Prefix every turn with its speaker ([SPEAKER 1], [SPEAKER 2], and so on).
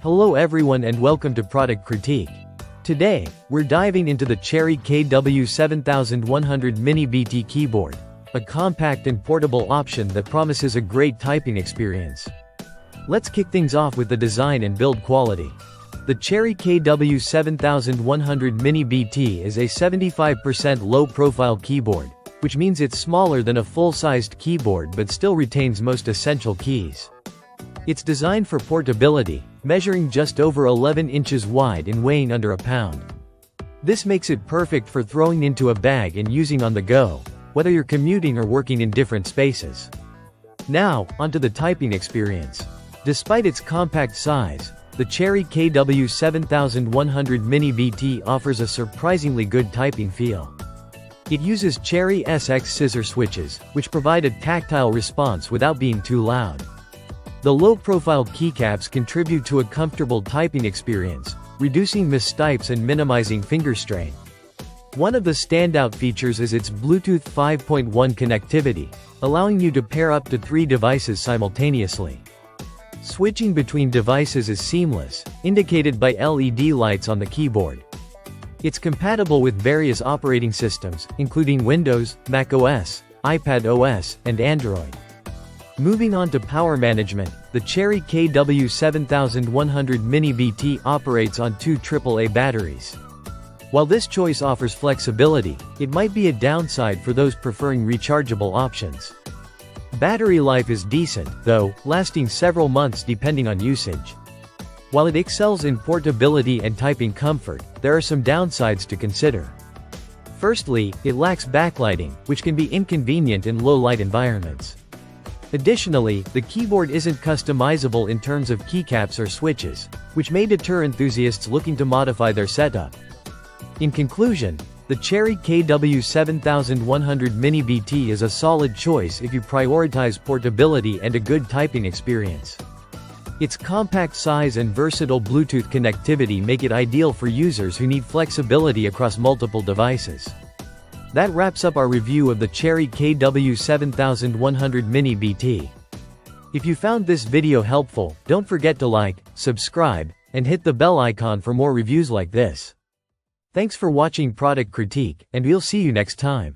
[SPEAKER 1] Hello everyone and welcome to Product Critique. Today, we're diving into the Cherry KW7100 Mini BT keyboard, a compact and portable option that promises a great typing experience. Let's kick things off with the design and build quality. The Cherry KW7100 Mini BT is a 75% low-profile keyboard, which means it's smaller than a full-sized keyboard but still retains most essential keys. It's designed for portability, measuring just over 11 inches wide and weighing under a pound. This makes it perfect for throwing into a bag and using on the go, whether you're commuting or working in different spaces. Now, onto the typing experience. Despite its compact size, the Cherry KW7100 Mini BT offers a surprisingly good typing feel. It uses Cherry SX scissor switches, which provide a tactile response without being too loud. The low-profile keycaps contribute to a comfortable typing experience, reducing mistypes and minimizing finger strain. One of the standout features is its Bluetooth 5.1 connectivity, allowing you to pair up to 3 devices simultaneously. Switching between devices is seamless, indicated by LED lights on the keyboard. It's compatible with various operating systems, including Windows, macOS, iPadOS, and Android. Moving on to power management, the Cherry KW7100 Mini BT operates on 2 AAA batteries. While this choice offers flexibility, it might be a downside for those preferring rechargeable options. Battery life is decent, though, lasting several months depending on usage. While it excels in portability and typing comfort, there are some downsides to consider. Firstly, it lacks backlighting, which can be inconvenient in low-light environments. Additionally, the keyboard isn't customizable in terms of keycaps or switches, which may deter enthusiasts looking to modify their setup. In conclusion, the Cherry KW7100 Mini BT is a solid choice if you prioritize portability and a good typing experience. Its compact size and versatile Bluetooth connectivity make it ideal for users who need flexibility across multiple devices. That wraps up our review of the Cherry KW7100 Mini BT. If you found this video helpful, don't forget to like, subscribe, and hit the bell icon for more reviews like this. Thanks for watching Product Critique, and we'll see you next time.